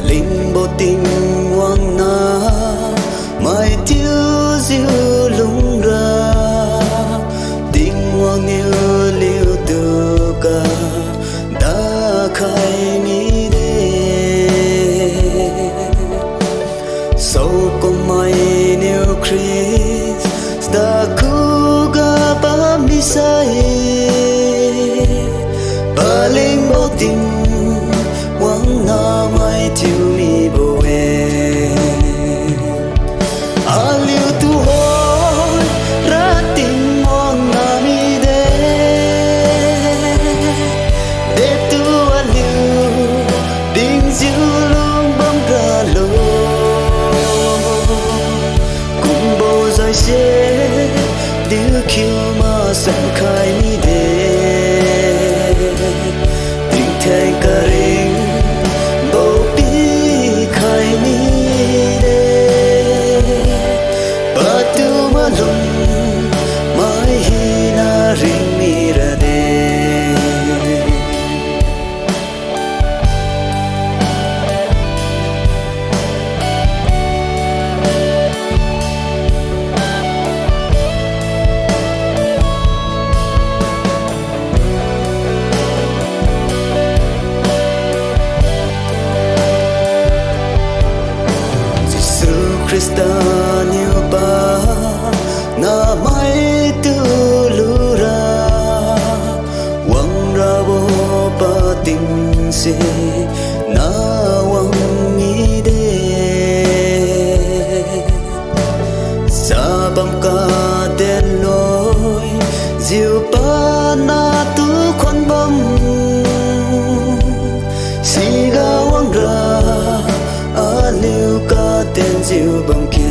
linh bộ tình hoang na mai thiếu diệu lung ra tình hoang yêu liêu từ cả đã khai mi đê sau con mai nêu Christ đã cứu ga ba mi sai ba linh bộ tình hoang na mai thiếu mi bồ aliu tu hoi ra tình hoang na mi de tu aliu ding diu lung bom ra lo cùng bầu rơi xe điêu khiêu mà sẵn khai mi de tình thay cả ring bầu bi khai mi batu malum mai hina ring mirade Krista niu ba na mai tu lura wang ra bo pa ting se na wang ni de sa bam ka den loi diu pa na tu khon bam si ga wang ra a liu ka ten diu bam ki